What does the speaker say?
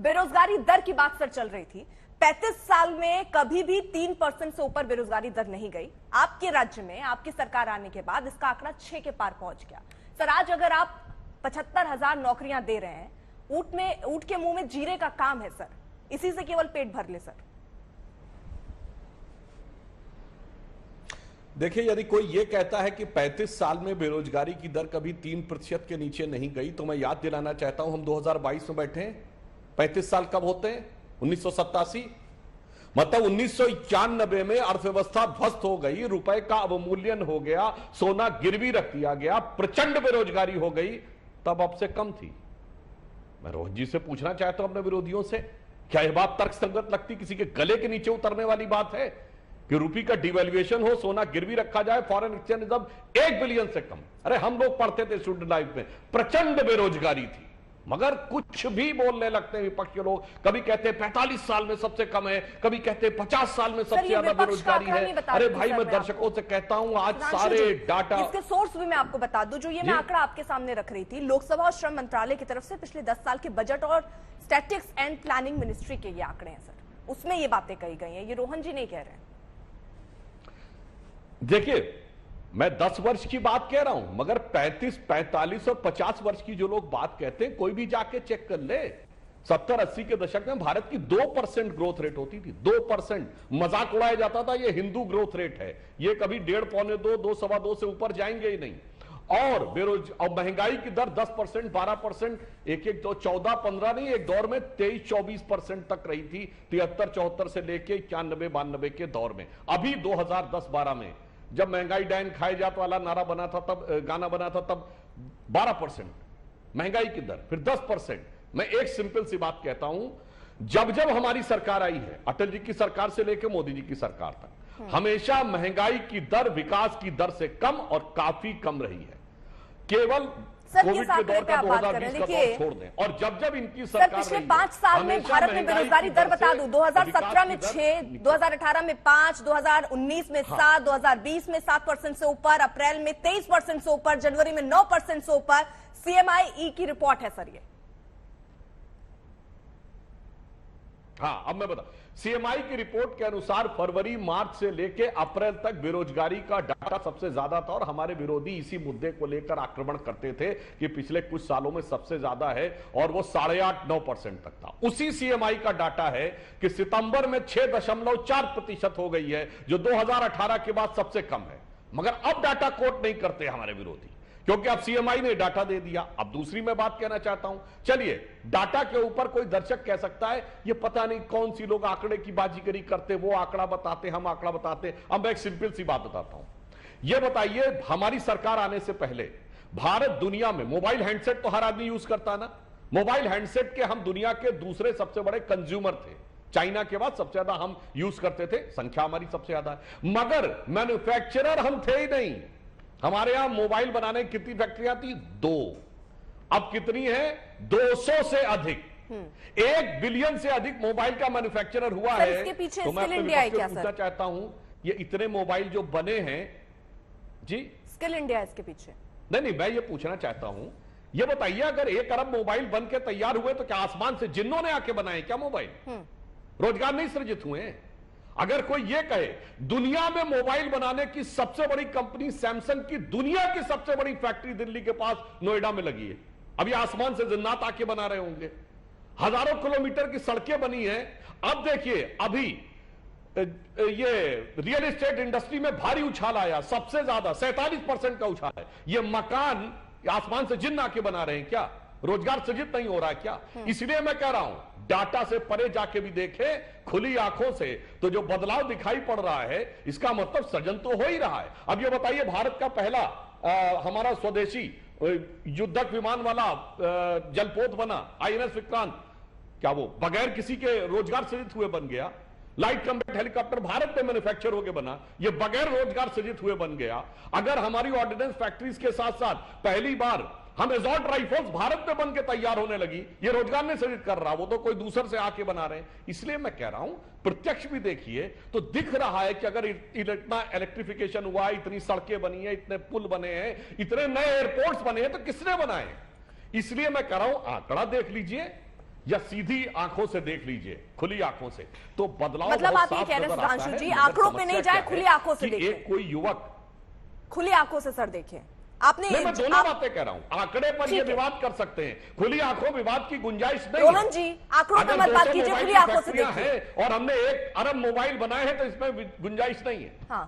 बेरोजगारी दर की बात सर चल रही थी। 35 साल में कभी भी 3% से ऊपर बेरोजगारी दर नहीं गई। आपके राज्य में आपकी सरकार आने के बाद इसका आंकड़ा 6 के पार पहुंच गया। सर आज अगर आप 75,000 नौकरियां दे रहे हैं, ऊंट के मुंह में जीरे का काम है सर, इसी से केवल पेट भर ले सर। देखिए, यदि कोई ये कहता है कि 35 साल में बेरोजगारी की दर कभी 3% के नीचे नहीं गई, तो मैं याद दिलाना चाहता हूं हम 2022 में बैठे हैं। 35 साल कब होते हैं? 1987। मतलब 1991 में अर्थव्यवस्था ध्वस्त हो गई, रुपए का अवमूल्यन हो गया, सोना गिरवी रख दिया गया, प्रचंड बेरोजगारी हो गई, तब अब से कम थी। मैं रोहन जी से पूछना चाहता हूं अपने विरोधियों से, क्या यह बात तर्कसंगत लगती? किसी के गले के नीचे उतरने वाली बात है कि रुपये का डिवैल्यूएशन हो, सोना गिरवी रखा जाए, फॉरेन एक्सचेंज रिजर्व 1 बिलियन से कम। अरे हम लोग पढ़ते थे स्टूडेंट लाइफ में, प्रचंड बेरोजगारी थी, मगर कुछ भी बोलने लगते हैं विपक्ष के लोग। कभी कहते हैं 45 साल में सबसे कम है, कभी कहते हैं 50 साल में सबसे ज्यादा बेरोजगारी है। अरे भाई, मैं दर्शकों से कहता हूं, आज सारे डाटा, इसके सोर्स भी मैं आपको बता दूं। जो ये मैं आंकड़ा आपके सामने रख रही थी, लोकसभा और श्रम मंत्रालय की तरफ से पिछले 10 साल के बजट और स्टैटिस्टिक्स एंड प्लानिंग मिनिस्ट्री के ये आंकड़े हैं सर, उसमें ये बातें कही गई हैं, ये रोहन जी नहीं कह रहे हैं। देखिए, मैं 10 वर्ष की बात कह रहा हूं, मगर 35, 45 और 50 वर्ष की जो लोग बात कहते हैं, कोई भी जाके चेक कर ले। 70-80 के दशक में भारत की 2% ग्रोथ रेट होती थी, 2%। मजाक उड़ाया जाता था ये हिंदू ग्रोथ रेट है, ये कभी 1.5, पौने 2, 2, सवा 2 से ऊपर जाएंगे ही नहीं। और और महंगाई की दर 10%, 12%, एक तो 14, 15 नहीं, एक दौर में 23, 24% तक रही थी, 73, 74 से लेके 91, 92 के दौर में। अभी 2010-12 में जब महंगाई डाइन खाए जात वाला नारा बना था, तब गाना बना था, तब 12% महंगाई की दर, फिर 10%। मैं एक सिंपल सी बात कहता हूं, जब जब हमारी सरकार आई है, अटल जी की सरकार से लेकर मोदी जी की सरकार तक, हमेशा महंगाई की दर विकास की दर से कम और काफी कम रही है। केवल कोविड के दौर का 2020 का दौर छोड़ दें, और जब जब इनकी सरकार पिछले 5 साल में भारत में बेरोजगारी दर बता दूं, 2017 में 6, 2018 में 5, 2019 में 7, 2020 में 7% से ऊपर, अप्रैल में 23% से ऊपर, जनवरी में 9% से ऊपर। CMI की रिपोर्ट है सर ये। हाँ, अब मैं बता, CMI की रिपोर्ट के अनुसार फरवरी मार्च से लेकर अप्रैल तक बेरोजगारी का डाटा सबसे ज्यादा था, और हमारे विरोधी इसी मुद्दे को लेकर आक्रमण करते थे कि पिछले कुछ सालों में सबसे ज्यादा है, और वो 8.5-9% तक था। उसी CMI का डाटा है कि सितंबर में 6.4% हो गई है, जो 2018 के बाद सबसे कम है। मगर अब डाटा कोट नहीं करते हमारे विरोधी, क्योंकि अब CMI ने डाटा दे दिया। अब दूसरी मैं बात कहना चाहता हूं, चलिए, डाटा के ऊपर कोई दर्शक कह सकता है ये पता नहीं कौन सी लोग आंकड़े की बाजीगरी करते, वो आंकड़ा बताते, हम आंकड़ा बताते। अब मैं एक सिंपल सी बात बताता हूं, ये बताइए, हमारी सरकार आने से पहले भारत दुनिया में, मोबाइल हैंडसेट तो हर आदमी यूज करता ना, मोबाइल हैंडसेट के हम दुनिया के दूसरे सबसे बड़े कंज्यूमर थे। चाइना के बाद सबसे ज्यादा हम यूज करते थे, संख्या हमारी सबसे ज्यादा है, मगर मैन्युफैक्चरर हम थे ही नहीं। हमारे यहां मोबाइल बनाने की कितनी फैक्ट्रियां थी? 2। अब कितनी है? 200 से अधिक। 1 बिलियन से अधिक मोबाइल का मैन्युफैक्चरर हुआ है। इसके पीछे तो मैं स्किल इंडिया है क्या सर? पूछना चाहता हूं, ये इतने मोबाइल जो बने हैं जी, स्किल इंडिया इसके पीछे? नहीं, मैं ये पूछना चाहता हूं, ये बताइए, अगर 1 अरब मोबाइल बन के तैयार हुए तो क्या आसमान से जिन्नों ने आके बनाए क्या मोबाइल? रोजगार नहीं सृजित हुए? अगर कोई यह कहे दुनिया में मोबाइल बनाने की सबसे बड़ी कंपनी सैमसंग की दुनिया की सबसे बड़ी फैक्ट्री दिल्ली के पास नोएडा में लगी है, अभी आसमान से जिन्नात आके बना रहे होंगे, हजारों किलोमीटर की सड़कें बनी हैं। अब देखिए, अभी ये रियल एस्टेट इंडस्ट्री में भारी उछाल आया, सबसे ज्यादा 47% का उछाल है। ये मकान आसमान से जिन्न आके बना रहे हैं क्या? रोजगार सृजित नहीं हो रहा है क्या? इसलिए मैं कह रहा हूं, डाटा से परे जाके भी देखें खुली आंखों से, तो जो बदलाव दिखाई पड़ रहा है, इसका मतलब सृजन तो हो ही रहा है। अब ये बताइए, भारत का पहला हमारा स्वदेशी युद्धक विमान वाला जलपोत बना INS विक्रांत, क्या वो बगैर किसी के रोजगार सृजित हुए बन गया? लाइट कम्बैट हेलीकॉप्टर भारत में मैन्युफैक्चर होकर बना, ये बगैर रोजगार सृजित हुए बन गया। अगर हमारी ऑर्डिनेंस फैक्ट्रीज के साथ साथ पहली बार हम एसॉल्ट राइफल्स भारत में बन के तैयार होने लगी, ये रोजगार नहीं सृजित कर रहा, वो तो कोई दूसर से आके बना रहे हैं। इसलिए मैं कह रहा हूं, प्रत्यक्ष भी देखिए तो दिख रहा है कि अगर इतना इलेक्ट्रिफिकेशन हुआ, इतनी सड़कें बनी है, इतने पुल बने हैं, इतने नए एयरपोर्ट्स बने हैं, तो किसने बनाए? इसलिए मैं कह रहा हूं, आंकड़ा देख लीजिए, या सीधी आंखों से देख लीजिए, खुली आंखों से, तो बदलाव मतलब बहुत आप ये साफ कह रहे हैं नजर आता सुधांशु है। जी, मगर आंकड़ों पे समस्या नहीं क्या जाए, है खुली आंखों से कि देखें। एक कोई युवक, खुली आंखों से सर देखें आपने। नहीं, मैं दोनों बातें कह रहा हूं। आंकड़े पर ठीक ये है। विवाद कर सकते हैं, खुली आंखों विवाद की गुंजाइश नहीं रोहन है। जी, आंकड़ों पे अगर मत बात 200 कीजिए, मोबाइल खुली की आंखों से फैक्ट्रियां देखिए। हैं और हमने 1 अरब मोबाइल बनाए हैं तो इसमें गुंजाइश नहीं है। हाँ।